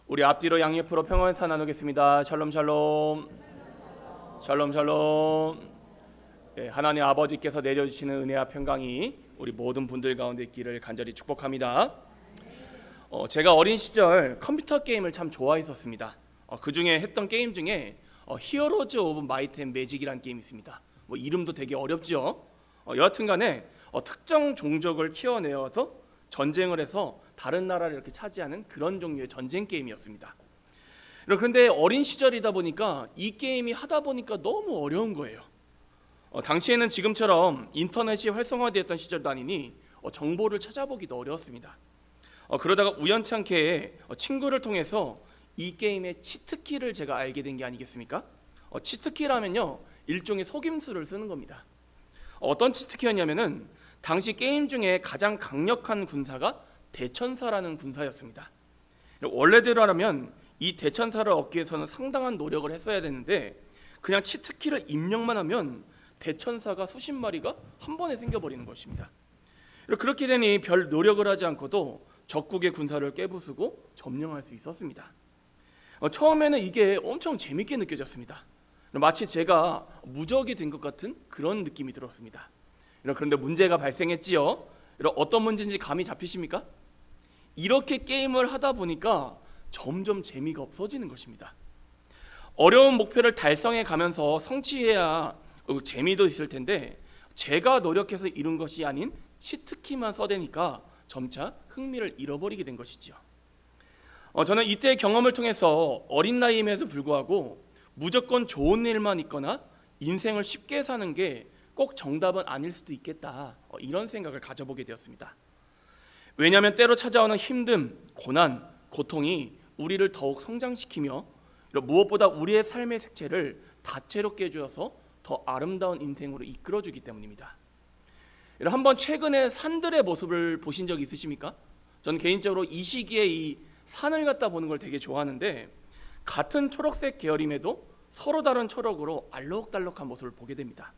우리 앞뒤로 양옆으로 평화인사 나누겠습니다. 샬롬 샬롬. 샬롬 샬롬. 하나님 아버지께서 내려주시는 은혜와 평강이 우리 모든 분들 가운데 있기를 간절히 축복합니다. 제가 어린 시절 컴퓨터 게임을 참 좋아했었습니다. 그 중에 했던 게임 중에 히어로즈 오브 마이트 앤 매직이라는 게임이 있습니다. 이름도 되게 어렵죠. 여하튼간에 특정 종족을 키워내어서 전쟁을 해서 다른 나라를 이렇게 차지하는 그런 종류의 전쟁 게임이었습니다. 그런데 어린 시절이다 보니까 이 게임이 하다 보니까 너무 어려운 거예요. 당시에는 지금처럼 인터넷이 활성화되었던 시절도 아니니 정보를 찾아보기도 어려웠습니다. 그러다가 우연찮게 친구를 통해서 이 게임의 치트키를 제가 알게 된 게 아니겠습니까? 치트키라면요, 일종의 속임수를 쓰는 겁니다. 어떤 치트키였냐면은 당시 게임 중에 가장 강력한 군사가 대천사라는 군사였습니다. 원래대로라면 이 대천사를 얻기 위해서는 상당한 노력을 했어야 되는데 그냥 치트키를 입력만 하면 대천사가 수십 마리가 한 번에 생겨버리는 것입니다. 그렇게 되니 별 노력을 하지 않고도 적국의 군사를 깨부수고 점령할 수 있었습니다. 처음에는 이게 엄청 재밌게 느껴졌습니다. 마치 제가 무적이 된 것 같은 그런 느낌이 들었습니다. 그런데 문제가 발생했지요. 어떤 문제인지 감이 잡히십니까? 이렇게 게임을 하다 보니까 점점 재미가 없어지는 것입니다. 어려운 목표를 달성해 가면서 성취해야 재미도 있을 텐데 제가 노력해서 이룬 것이 아닌 치트키만 써대니까 점차 흥미를 잃어버리게 된 것이죠. 저는 이때의 경험을 통해서 어린 나이임에도 불구하고 무조건 좋은 일만 있거나 인생을 쉽게 사는 게 꼭 정답은 아닐 수도 있겠다, 이런 생각을 가져보게 되었습니다. 왜냐하면 때로 찾아오는 힘듦, 고난, 고통이 우리를 더욱 성장시키며 무엇보다 우리의 삶의 색채를 다채롭게 해주어서 더 아름다운 인생으로 이끌어주기 때문입니다. 한번 최근에 산들의 모습을 보신 적 있으십니까? 저는 개인적으로 이 시기에 이 산을 갖다 보는 걸 되게 좋아하는데 같은 초록색 계열임에도 서로 다른 초록으로 알록달록한 모습을 보게 됩니다.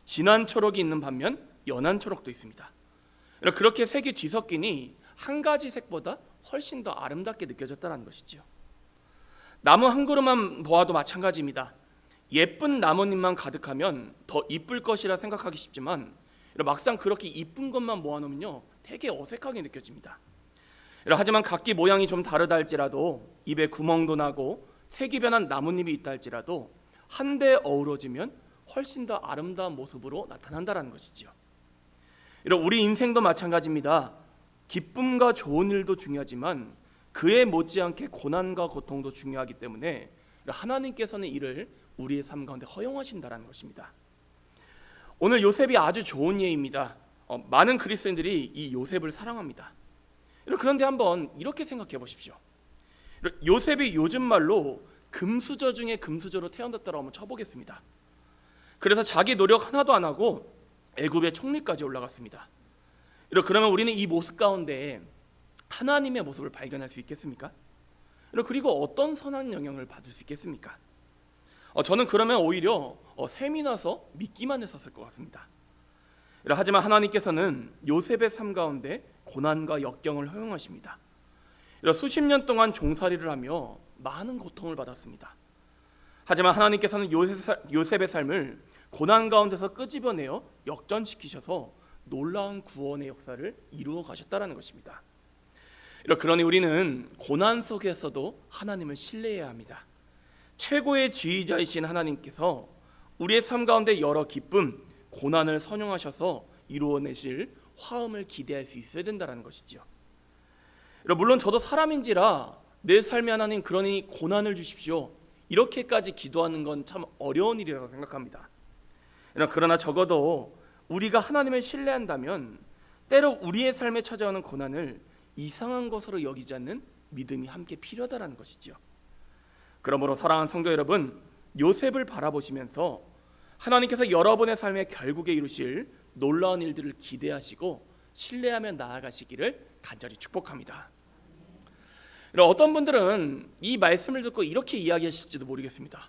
진한 초록이 있는 반면 연한 초록도 있습니다. 그렇게 색이 뒤섞이니 한 가지 색보다 훨씬 더 아름답게 느껴졌다는 것이죠. 나무 한 그루만 보아도 마찬가지입니다. 예쁜 나뭇잎만 가득하면 더 이쁠 것이라 생각하기 쉽지만 막상 그렇게 이쁜 것만 모아놓으면요, 되게 어색하게 느껴집니다. 하지만 각기 모양이 좀 다르다 할지라도 입에 구멍도 나고 색이 변한 나뭇잎이 있다 할지라도 한데 어우러지면 훨씬 더 아름다운 모습으로 나타난다는 것이죠. 우리 인생도 마찬가지입니다. 기쁨과 좋은 일도 중요하지만 그에 못지않게 고난과 고통도 중요하기 때문에 하나님께서는 이를 우리의 삶 가운데 허용하신다는 것입니다. 오늘 요셉이 아주 좋은 예입니다. 많은 그리스도인들이 이 요셉을 사랑합니다. 그런데 한번 이렇게 생각해 보십시오. 요셉이 요즘 말로 금수저 중에 금수저로 태어났다고 한번 쳐보겠습니다. 그래서 자기 노력 하나도 안 하고 애굽의 총리까지 올라갔습니다. 그러면 우리는 이 모습 가운데 하나님의 모습을 발견할 수 있겠습니까? 그리고 어떤 선한 영향을 받을 수 있겠습니까? 저는 그러면 오히려 셈이 나서 믿기만 했었을 것 같습니다. 하지만 하나님께서는 요셉의 삶 가운데 고난과 역경을 허용하십니다. 수십 년 동안 종살이를 하며 많은 고통을 받았습니다. 하지만 하나님께서는 요셉의 삶을 고난 가운데서 끄집어내어 역전시키셔서 놀라운 구원의 역사를 이루어 가셨다는 것입니다. 그러니 우리는 고난 속에서도 하나님을 신뢰해야 합니다. 최고의 지휘자이신 하나님께서 우리의 삶 가운데 여러 기쁨, 고난을 선용하셔서 이루어내실 화음을 기대할 수 있어야 된다는 것이죠. 물론 저도 사람인지라 내 삶에 하나님 그러니 고난을 주십시오, 이렇게까지 기도하는 건 참 어려운 일이라고 생각합니다. 그러나 적어도 우리가 하나님을 신뢰한다면 때로 우리의 삶에 찾아오는 고난을 이상한 것으로 여기지 않는 믿음이 함께 필요하다는 것이죠. 그러므로 사랑하는 성도 여러분, 요셉을 바라보시면서 하나님께서 여러분의 삶의 결국에 이루실 놀라운 일들을 기대하시고 신뢰하며 나아가시기를 간절히 축복합니다. 어떤 분들은 이 말씀을 듣고 이렇게 이야기하실지도 모르겠습니다.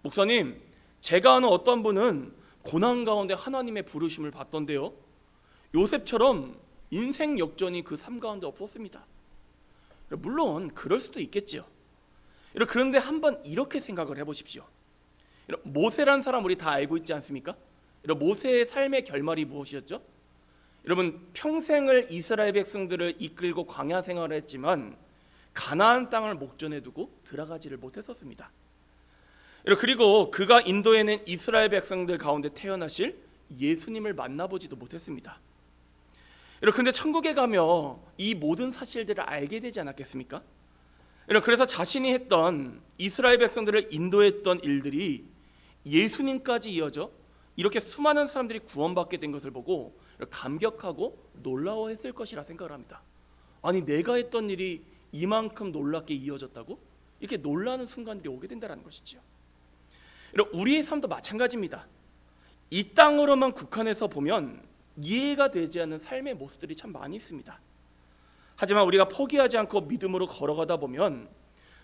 목사님, 제가 아는 어떤 분은 고난 가운데 하나님의 부르심을 받던데요, 요셉처럼 인생 역전이 그 삶 가운데 없었습니다. 물론 그럴 수도 있겠죠. 그런데 한번 이렇게 생각을 해보십시오. 모세란 사람 우리 다 알고 있지 않습니까? 모세의 삶의 결말이 무엇이었죠? 여러분, 평생을 이스라엘 백성들을 이끌고 광야 생활을 했지만 가나안 땅을 목전에 두고 들어가지를 못했었습니다. 그리고 그가 인도에는 이스라엘 백성들 가운데 태어나실 예수님을 만나보지도 못했습니다. 그런데 천국에 가며 이 모든 사실들을 알게 되지 않았겠습니까? 그래서 자신이 했던 이스라엘 백성들을 인도했던 일들이 예수님까지 이어져 이렇게 수많은 사람들이 구원받게 된 것을 보고 감격하고 놀라워했을 것이라 생각을 합니다. 아니, 내가 했던 일이 이만큼 놀랍게 이어졌다고? 이렇게 놀라는 순간들이 오게 된다는 것이죠. 우리의 삶도 마찬가지입니다. 이 땅으로만 국한해서 보면 이해가 되지 않는 삶의 모습들이 참 많이 있습니다. 하지만 우리가 포기하지 않고 믿음으로 걸어가다 보면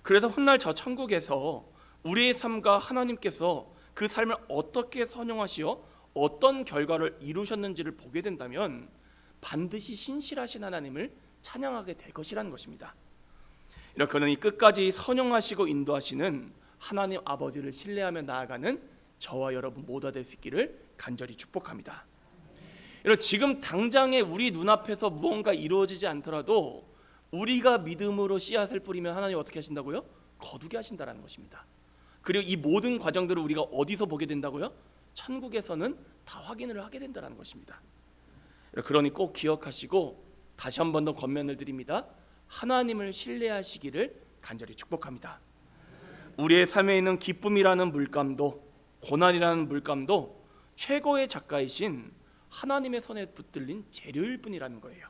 그래서 훗날 저 천국에서 우리의 삶과 하나님께서 그 삶을 어떻게 선용하시어 어떤 결과를 이루셨는지를 보게 된다면 반드시 신실하신 하나님을 찬양하게 될 것이라는 것입니다. 그러니 끝까지 선용하시고 인도하시는 하나님 아버지를 신뢰하며 나아가는 저와 여러분 모두가 될 수 있기를 간절히 축복합니다. 지금 당장에 우리 눈앞에서 무언가 이루어지지 않더라도 우리가 믿음으로 씨앗을 뿌리면 하나님 어떻게 하신다고요? 거두게 하신다는 것입니다. 그리고 이 모든 과정들을 우리가 어디서 보게 된다고요? 천국에서는 다 확인을 하게 된다는 것입니다. 그러니 꼭 기억하시고 다시 한 번 더 권면을 드립니다. 하나님을 신뢰하시기를 간절히 축복합니다. 우리의 삶에 있는 기쁨이라는 물감도 고난이라는 물감도 최고의 작가이신 하나님의 손에 붙들린 재료일 뿐이라는 거예요.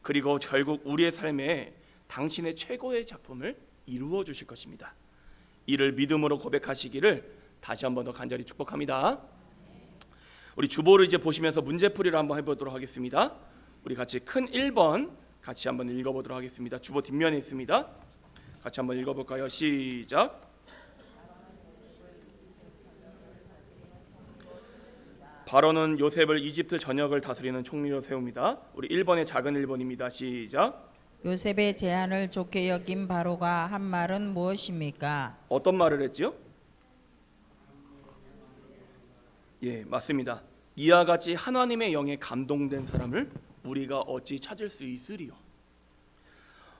그리고 결국 우리의 삶에 당신의 최고의 작품을 이루어 주실 것입니다. 이를 믿음으로 고백하시기를 다시 한 번 더 간절히 축복합니다. 우리 주보를 이제 보시면서 문제풀이를 한번 해보도록 하겠습니다. 우리 같이 큰 1번 같이 한번 읽어보도록 하겠습니다. 주보 뒷면에 있습니다. 같이 한번 읽어볼까요? 시작. 바로는 요셉을 이집트 전역을 다스리는 총리로 세웁니다. 우리 1번의 작은 1번입니다. 시작. 요셉의 제안을 좋게 여긴 바로가 한 말은 무엇입니까? 어떤 말을 했지요? 예, 맞습니다. 이와 같이 하나님의 영에 감동된 사람을 우리가 어찌 찾을 수 있으리요.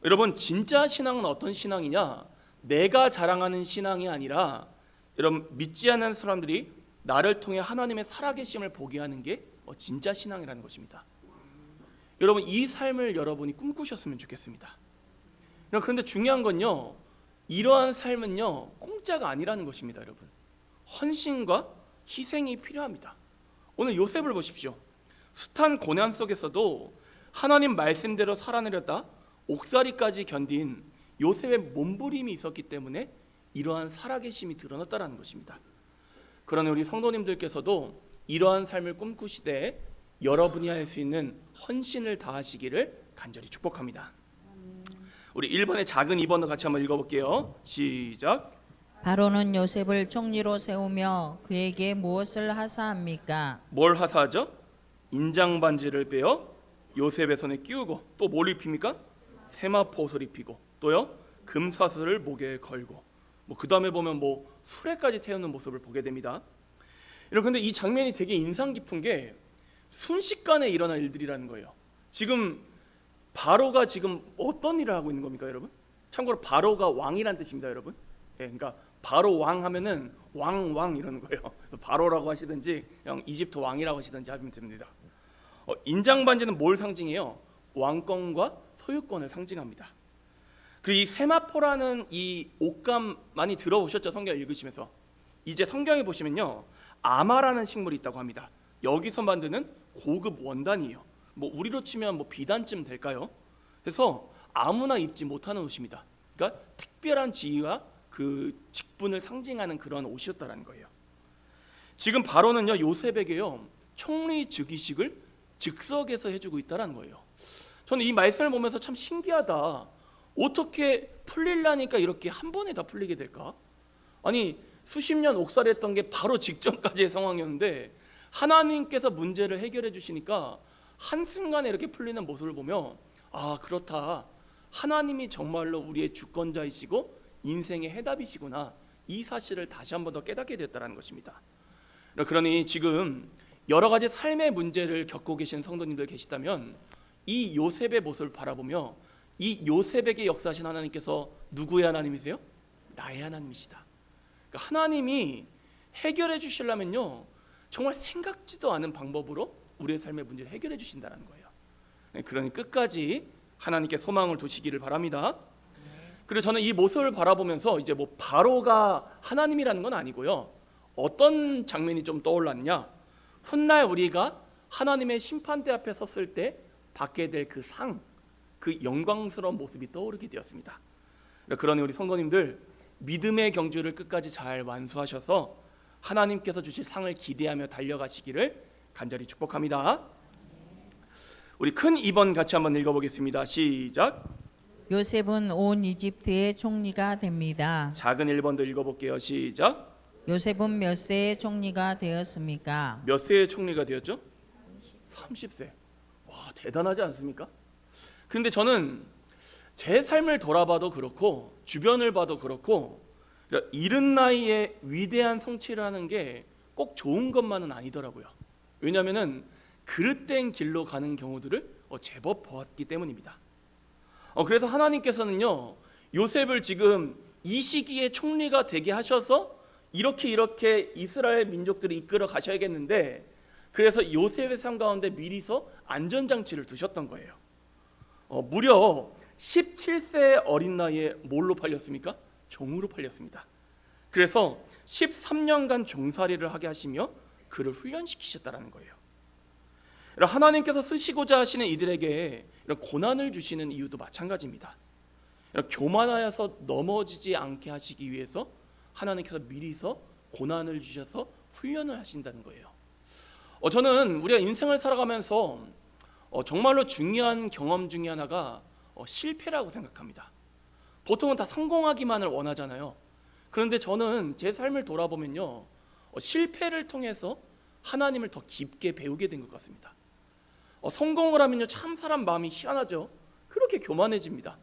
여러분, 진짜 신앙은 어떤 신앙이냐? 내가 자랑하는 신앙이 아니라 여러분, 믿지 않는 사람들이 나를 통해 하나님의 살아계심을 보게 하는 게 진짜 신앙이라는 것입니다. 여러분, 이 삶을 여러분이 꿈꾸셨으면 좋겠습니다. 그런데 중요한 건요, 이러한 삶은요 공짜가 아니라는 것입니다. 여러분, 헌신과 희생이 필요합니다. 오늘 요셉을 보십시오. 숱한 고난 속에서도 하나님 말씀대로 살아내렸다 옥살이까지 견딘 요셉의 몸부림이 있었기 때문에 이러한 살아계심이 드러났다는 것입니다. 그러나 우리 성도님들께서도 이러한 삶을 꿈꾸시되 여러분이 할 수 있는 헌신을 다하시기를 간절히 축복합니다. 우리 1번의 작은 2번도 같이 한번 읽어볼게요. 시작. 바로는 요셉을 총리로 세우며 그에게 무엇을 하사합니까? 뭘 하사하죠? 인장 반지를 빼어 요셉의 손에 끼우고 또 뭘 입힙니까? 세마포옷을 입히고 또요 금사슬을 목에 걸고 그 다음에 보면 수레까지 태우는 모습을 보게 됩니다. 그런데 이 장면이 되게 인상 깊은 게 순식간에 일어난 일들이라는 거예요. 지금 바로가 지금 어떤 일을 하고 있는 겁니까, 여러분? 참고로 바로가 왕이란 뜻입니다, 여러분. 예, 그러니까 바로 왕 하면은 왕 이러는 거예요. 바로라고 하시든지 그냥 이집트 왕이라고 하시든지 하면 됩니다. 인장 반지는 뭘 상징해요? 왕권과 소유권을 상징합니다. 그리고 이 세마포라는 이 옷감 많이 들어보셨죠? 성경 읽으시면서. 이제 성경에 보시면요, 아마라는 식물이 있다고 합니다. 여기서 만드는 고급 원단이에요. 우리로 치면 비단쯤 될까요? 그래서 아무나 입지 못하는 옷입니다. 그러니까 특별한 지위와 그 직분을 상징하는 그런 옷이었다라는 거예요. 지금 바로는요 요셉에게요 총리 즉위식을 즉석에서 해주고 있다라는 거예요. 저는 이 말씀을 보면서 참 신기하다. 어떻게 풀리려니까 이렇게 한 번에 다 풀리게 될까? 아니, 수십 년 옥살이했던 게 바로 직전까지의 상황이었는데 하나님께서 문제를 해결해 주시니까 한순간에 이렇게 풀리는 모습을 보며 아, 그렇다. 하나님이 정말로 우리의 주권자이시고 인생의 해답이시구나, 이 사실을 다시 한 번 더 깨닫게 됐다는 것입니다. 그러니 지금 여러 가지 삶의 문제를 겪고 계신 성도님들 계시다면 이 요셉의 모습을 바라보며 이 요셉에게 역사하신 하나님께서 누구의 하나님이세요? 나의 하나님이시다. 그러니까 하나님이 해결해 주시려면요, 정말 생각지도 않은 방법으로 우리의 삶의 문제를 해결해 주신다는 거예요. 그러니 끝까지 하나님께 소망을 두시기를 바랍니다. 그리고 저는 이 모습을 바라보면서 이제 뭐 바로가 하나님이라는 건 아니고요, 어떤 장면이 좀 떠올랐냐, 훗날 우리가 하나님의 심판대 앞에 섰을 때 받게 될 그 상, 그 영광스러운 모습이 떠오르게 되었습니다. 그러니 우리 성도님들 믿음의 경주를 끝까지 잘 완수하셔서 하나님께서 주실 상을 기대하며 달려가시기를 간절히 축복합니다. 우리 큰 2번 같이 한번 읽어보겠습니다. 시작. 요셉은 온 이집트의 총리가 됩니다. 작은 1번도 읽어볼게요. 시작. 요셉은 몇 세의 총리가 되었습니까? 몇 세의 총리가 되었죠? 30세. 와, 대단하지 않습니까? 근데 저는 제 삶을 돌아봐도 그렇고 주변을 봐도 그렇고 이른 나이에 위대한 성취를 하는 게 꼭 좋은 것만은 아니더라고요. 왜냐하면 그릇된 길로 가는 경우들을 제법 보았기 때문입니다. 그래서 하나님께서는요, 요셉을 지금 이 시기에 총리가 되게 하셔서 이렇게 이스라엘 민족들을 이끌어 가셔야겠는데, 그래서 요셉의 삶 가운데 미리서 안전장치를 두셨던 거예요. 무려 17세 어린 나이에 뭘로 팔렸습니까? 종으로 팔렸습니다. 그래서 13년간 종살이를 하게 하시며 그를 훈련시키셨다는 거예요. 하나님께서 쓰시고자 하시는 이들에게 이런 고난을 주시는 이유도 마찬가지입니다. 교만하여서 넘어지지 않게 하시기 위해서 하나님께서 미리서 고난을 주셔서 훈련을 하신다는 거예요. 저는 우리가 인생을 살아가면서 정말로 중요한 경험 중에 하나가 실패라고 생각합니다. 보통은 다 성공하기만을 원하잖아요. 그런데 저는 제 삶을 돌아보면요, 실패를 통해서 하나님을 더 깊게 배우게 된 것 같습니다. 성공을 하면요, 참 사람 마음이 희한하죠. 그렇게 교만해집니다.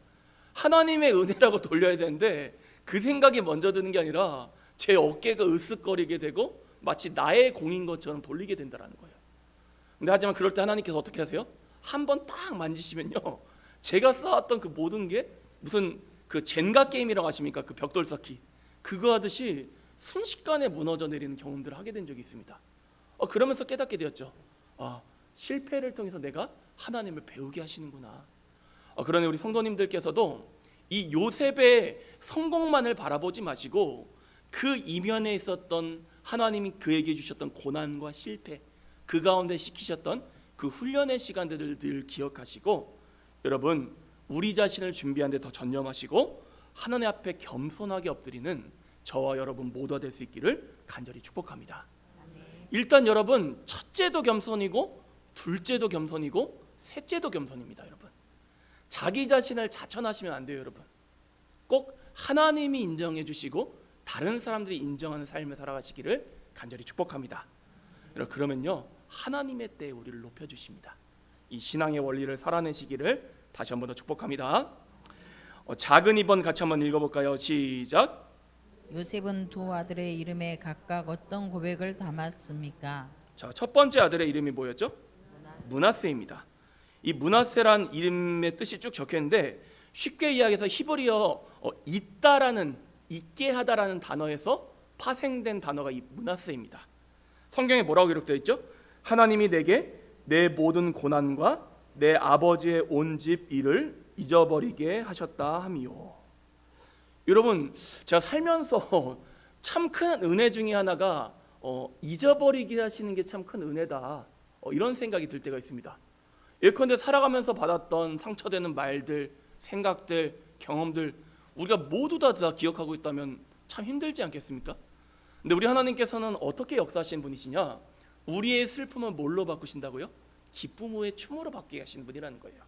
하나님의 은혜라고 돌려야 되는데 그 생각이 먼저 드는 게 아니라 제 어깨가 으쓱거리게 되고 마치 나의 공인 것처럼 돌리게 된다는 거예요. 근데 하지만 그럴 때 하나님께서 어떻게 하세요? 한번 딱 만지시면요, 제가 쌓았던 그 모든 게 무슨 그 젠가 게임이라고 하십니까? 그 벽돌 쌓기, 그거 하듯이 순식간에 무너져 내리는 경험들을 하게 된 적이 있습니다. 그러면서 깨닫게 되었죠. 실패를 통해서 내가 하나님을 배우게 하시는구나. 그러니 우리 성도님들께서도 이 요셉의 성공만을 바라보지 마시고 그 이면에 있었던 하나님이 그에게 주셨던 고난과 실패, 그 가운데 시키셨던 그 훈련의 시간들을 늘 기억하시고, 여러분 우리 자신을 준비하는 데 더 전념하시고 하나님 앞에 겸손하게 엎드리는 저와 여러분 모두가 될 수 있기를 간절히 축복합니다. 일단 여러분, 첫째도 겸손이고 둘째도 겸손이고 셋째도 겸손입니다. 여러분, 자기 자신을 자천하시면 안 돼요. 여러분, 꼭 하나님이 인정해 주시고 다른 사람들이 인정하는 삶을 살아가시기를 간절히 축복합니다. 그러면요, 하나님의 때에 우리를 높여주십니다. 이 신앙의 원리를 살아내시기를 다시 한 번 더 축복합니다. 작은 2번 같이 한번 읽어볼까요? 시작. 요셉은 두 아들의 이름에 각각 어떤 고백을 담았습니까? 자, 첫 번째 아들의 이름이 뭐였죠? 므낫세입니다. 이 므낫세란 이름의 뜻이 쭉 적혀있는데 쉽게 이야기해서 히브리어 있다라는, 있게 하다라는 단어에서 파생된 단어가 이 므낫세입니다. 성경에 뭐라고 기록되어 있죠? 하나님이 내게 내 모든 고난과 내 아버지의 온 집 일을 잊어버리게 하셨다 하미요. 여러분, 제가 살면서 참 큰 은혜 중에 하나가 잊어버리게 하시는 게 참 큰 은혜다, 이런 생각이 들 때가 있습니다. 예컨대 살아가면서 받았던 상처되는 말들, 생각들, 경험들 우리가 모두 다 기억하고 있다면 참 힘들지 않겠습니까? 근데 우리 하나님께서는 어떻게 역사하시는 분이시냐? 우리의 슬픔을 뭘로 바꾸신다고요? 기쁨 후에 춤으로 바뀌게 하시는 분이라는 거예요.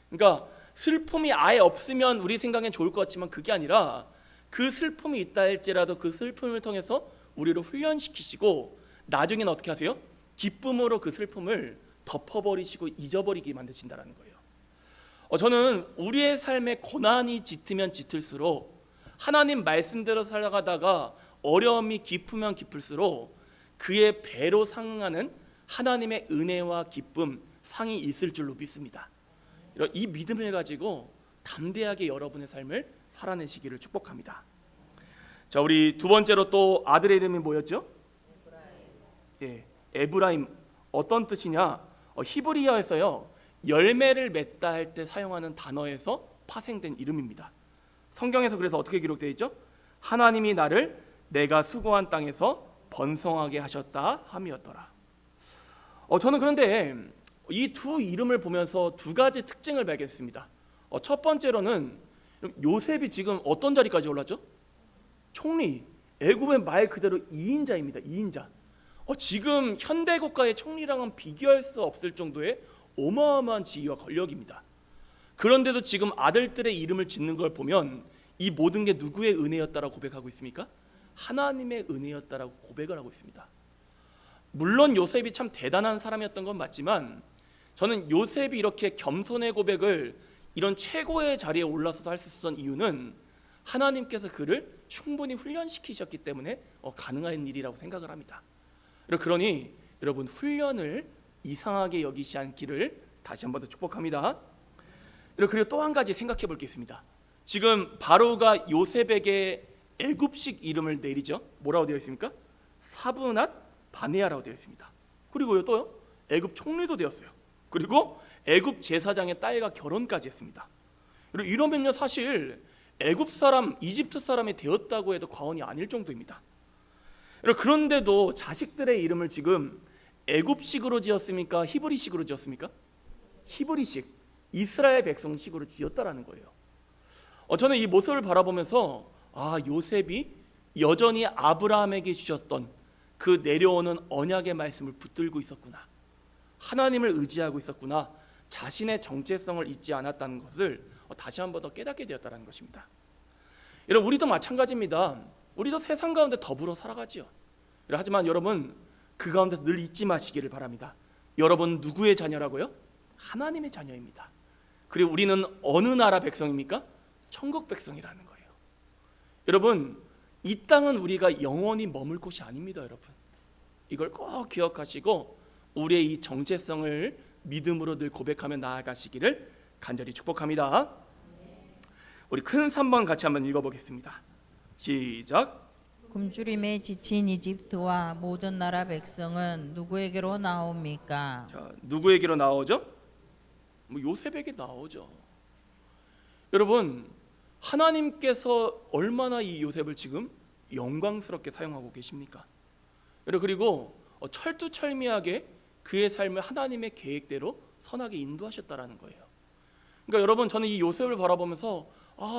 그러니까 슬픔이 아예 없으면 우리 생각엔 좋을 것 같지만 그게 아니라 그 슬픔이 있다 할지라도 그 슬픔을 통해서 우리를 훈련시키시고 나중에는 어떻게 하세요? 기쁨으로 그 슬픔을 덮어버리시고 잊어버리게 만드신다는 거예요. 저는 우리의 삶에 고난이 짙으면 짙을수록 하나님 말씀대로 살아가다가 어려움이 깊으면 깊을수록 그의 배로 상응하는 하나님의 은혜와 기쁨, 상이 있을 줄로 믿습니다. 이 믿음을 가지고 담대하게 여러분의 삶을 살아내시기를 축복합니다. 자, 우리 두 번째로 또 아들의 이름이 뭐였죠? 예, 에브라임. 어떤 뜻이냐? 히브리어에서요, 열매를 맺다 할 때 사용하는 단어에서 파생된 이름입니다. 성경에서 그래서 어떻게 기록되어 있죠? 하나님이 나를 내가 수고한 땅에서 번성하게 하셨다 함이었더라. 저는 그런데 이 두 이름을 보면서 두 가지 특징을 발견했습니다. 첫 번째로는 요셉이 지금 어떤 자리까지 올랐죠? 총리, 애굽의 말 그대로 2인자입니다. 2인자. 지금 현대 국가의 총리랑은 비교할 수 없을 정도의 어마어마한 지위와 권력입니다. 그런데도 지금 아들들의 이름을 짓는 걸 보면 이 모든 게 누구의 은혜였다라고 고백하고 있습니까? 하나님의 은혜였다라고 고백을 하고 있습니다. 물론 요셉이 참 대단한 사람이었던 건 맞지만 저는 요셉이 이렇게 겸손의 고백을 이런 최고의 자리에 올라서도 할 수 있었던 이유는 하나님께서 그를 충분히 훈련시키셨기 때문에 가능한 일이라고 생각을 합니다. 그러니 여러분, 훈련을 이상하게 여기지 않기를 다시 한 번 더 축복합니다. 그리고 또 한 가지 생각해 볼 게 있습니다. 지금 바로가 요셉에게 애굽식 이름을 내리죠. 뭐라고 되어 있습니까? 사브낫 바네아라고 되어 있습니다. 그리고요, 또요, 애굽 총리도 되었어요. 그리고 애굽 제사장의 딸과 결혼까지 했습니다. 그리고 이러면요, 사실 애굽 사람, 이집트 사람이 되었다고 해도 과언이 아닐 정도입니다. 그런데도 자식들의 이름을 지금 애굽식으로 지었습니까? 히브리식으로 지었습니까? 히브리식, 이스라엘 백성식으로 지었다라는 거예요. 저는 이 모습을 바라보면서 요셉이 여전히 아브라함에게 주셨던 그 내려오는 언약의 말씀을 붙들고 있었구나, 하나님을 의지하고 있었구나, 자신의 정체성을 잊지 않았다는 것을 다시 한 번 더 깨닫게 되었다는 것입니다. 여러분, 우리도 마찬가지입니다. 우리도 세상 가운데 더불어 살아가지요. 하지만 여러분, 그 가운데 늘 잊지 마시기를 바랍니다. 여러분 누구의 자녀라고요? 하나님의 자녀입니다. 그리고 우리는 어느 나라 백성입니까? 천국 백성이라는 거예요. 여러분, 이 땅은 우리가 영원히 머물 곳이 아닙니다. 여러분, 이걸 꼭 기억하시고 우리의 이 정체성을 믿음으로 늘 고백하며 나아가시기를 간절히 축복합니다. 우리 큰 3번 같이 한번 읽어보겠습니다. 시작. 굶주림에 지친 이집트와 모든 나라 백성은 누구에게로 나옵니까? 자, 누구에게로 나오죠? 요셉에게 나오죠. 여러분, 하나님께서 얼마나 이 요셉을 지금 영광스럽게 사용하고 계십니까? 그리고 철두철미하게 그의 삶을 하나님의 계획대로 선하게 인도하셨다라는 거예요. 그러니까 여러분, 저는 이 요셉을 바라보면서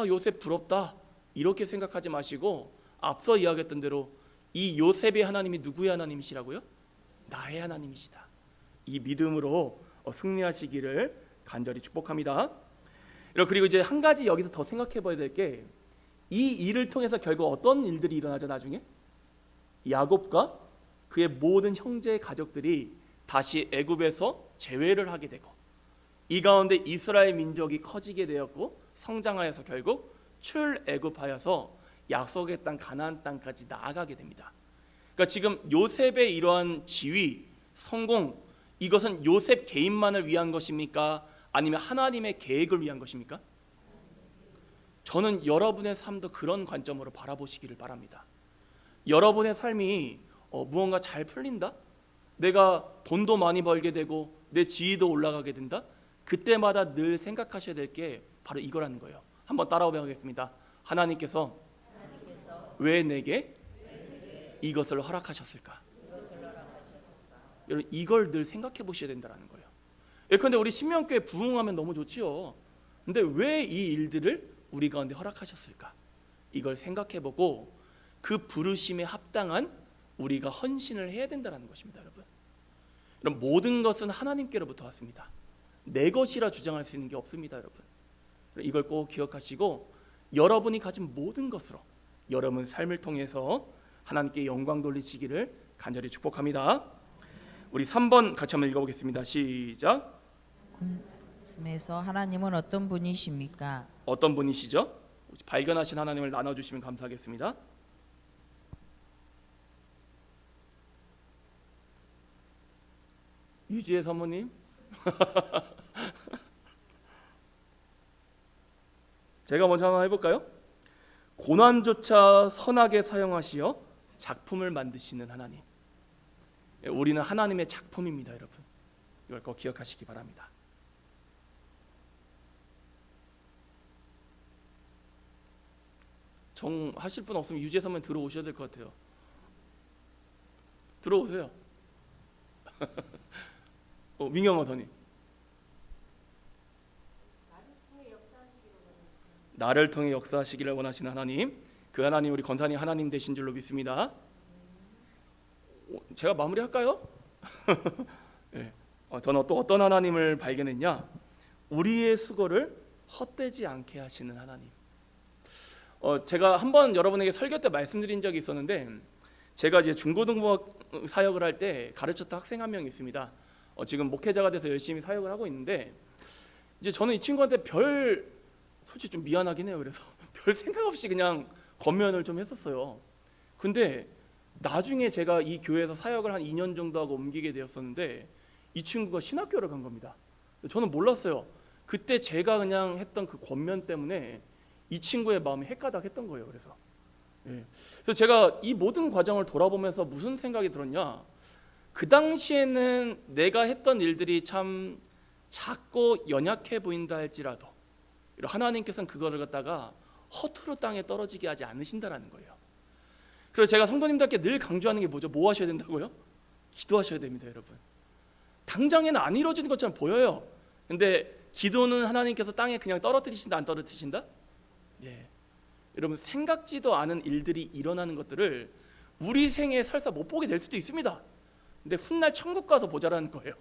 요셉 부럽다 이렇게 생각하지 마시고 앞서 이야기했던 대로 이 요셉의 하나님이 누구의 하나님이시라고요? 나의 하나님이시다. 이 믿음으로 승리하시기를 간절히 축복합니다. 그리고 이제 한 가지 여기서 더 생각해 봐야 될 게, 이 일을 통해서 결국 어떤 일들이 일어나죠? 나중에 야곱과 그의 모든 형제 가족들이 다시 애굽에서 제외를 하게 되고, 이 가운데 이스라엘 민족이 커지게 되었고 성장하여서 결국 출애굽하여서 약속의 땅 가나안 땅까지 나아가게 됩니다. 그러니까 지금 요셉의 이러한 지위, 성공, 이것은 요셉 개인만을 위한 것입니까? 아니면 하나님의 계획을 위한 것입니까? 저는 여러분의 삶도 그런 관점으로 바라보시기를 바랍니다. 여러분의 삶이 무언가 잘 풀린다? 내가 돈도 많이 벌게 되고 내 지위도 올라가게 된다? 그때마다 늘 생각하셔야 될 게 바로 이거라는 거예요. 한번 따라오겠습니다. 하나님께서 왜 내게 이것을 허락하셨을까? 여러분, 이걸 늘 생각해 보셔야 된다는 거예요. 예컨대 우리 신명교회 부흥하면 너무 좋지요. 근데 왜 이 일들을 우리 가운데 허락하셨을까? 이걸 생각해 보고 그 부르심에 합당한 우리가 헌신을 해야 된다는 것입니다. 여러분, 모든 것은 하나님께로부터 왔습니다. 내 것이라 주장할 수 있는 게 없습니다. 여러분, 이걸 꼭 기억하시고 여러분이 가진 모든 것으로 여러분 삶을 통해서 하나님께 영광 돌리시기를 간절히 축복합니다. 우리 3번 같이 한번 읽어보겠습니다. 시작. 말씀에서 하나님은 어떤 분이십니까? 어떤 분이시죠? 발견하신 하나님을 나눠주시면 감사하겠습니다. 유지혜 사모님. 제가 먼저 한번 해볼까요? 고난조차 선하게 사용하시어 작품을 만드시는 하나님. 우리는 하나님의 작품입니다, 여러분. 이걸 꼭 기억하시기 바랍니다. 하실 분 없으면 유지혜 사모님 들어오셔야 될 것 같아요. 들어오세요. 민경아 더님. 나를 통해 역사하시기를 원하시는 하나님, 그 하나님 우리 권사님 하나님 되신 줄로 믿습니다. 제가 마무리할까요? 네. 저는 또 어떤 하나님을 발견했냐? 우리의 수고를 헛되지 않게 하시는 하나님. 제가 한번 여러분에게 설교 때 말씀드린 적이 있었는데, 제가 이제 중고등부 사역을 할 때 가르쳤던 학생 한 명 있습니다. 지금 목회자가 돼서 열심히 사역을 하고 있는데, 이제 저는 이 친구한테 솔직히 좀 미안하긴 해요. 그래서 별 생각 없이 그냥 권면을 좀 했었어요. 근데 나중에 제가 이 교회에서 사역을 한 2년 정도 하고 옮기게 되었었는데, 이 친구가 신학교를 간 겁니다. 저는 몰랐어요. 그때 제가 그냥 했던 그 권면 때문에 이 친구의 마음이 헷가닥했던 거예요. 그래서 제가 이 모든 과정을 돌아보면서 무슨 생각이 들었냐, 그 당시에는 내가 했던 일들이 참 작고 연약해 보인다 할지라도 하나님께서는 그거를 갖다가 허투루 땅에 떨어지게 하지 않으신다라는 거예요. 그래서 제가 성도님들께 늘 강조하는 게 뭐죠? 뭐 하셔야 된다고요? 기도하셔야 됩니다, 여러분. 당장에는 안 이루어지는 것처럼 보여요. 근데 기도는 하나님께서 땅에 그냥 떨어뜨리신다, 안 떨어뜨리신다? 예. 여러분, 생각지도 않은 일들이 일어나는 것들을 우리 생에 설사 못 보게 될 수도 있습니다. 근데 훗날 천국 가서 보자라는 거예요.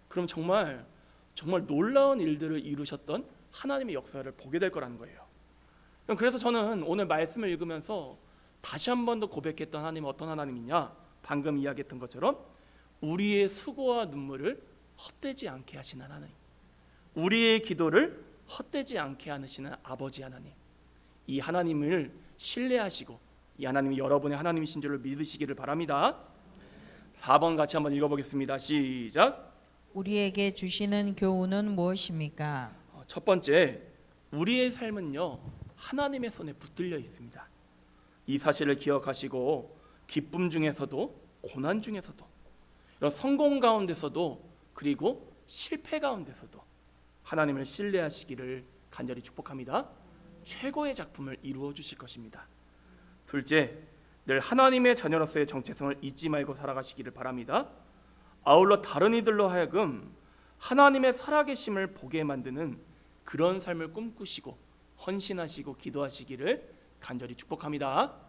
그럼 정말 놀라운 일들을 이루셨던 하나님의 역사를 보게 될 거라는 거예요. 그래서 저는 오늘 말씀을 읽으면서 다시 한 번 더 고백했던 하나님은 어떤 하나님이냐, 방금 이야기했던 것처럼 우리의 수고와 눈물을 헛되지 않게 하시는 하나님, 우리의 기도를 헛되지 않게 하시는 아버지 하나님, 이 하나님을 신뢰하시고 이 하나님이 여러분의 하나님이신 줄을 믿으시기를 바랍니다. 4번 같이 한번 읽어보겠습니다. 시작. 우리에게 주시는 교훈은 무엇입니까? 첫 번째, 우리의 삶은요 하나님의 손에 붙들려 있습니다. 이 사실을 기억하시고 기쁨 중에서도 고난 중에서도 이런 성공 가운데서도 그리고 실패 가운데서도 하나님을 신뢰하시기를 간절히 축복합니다. 최고의 작품을 이루어 주실 것입니다. 둘째, 늘 하나님의 자녀로서의 정체성을 잊지 말고 살아가시기를 바랍니다. 아울러 다른 이들로 하여금 하나님의 살아계심을 보게 만드는 그런 삶을 꿈꾸시고 헌신하시고 기도하시기를 간절히 축복합니다.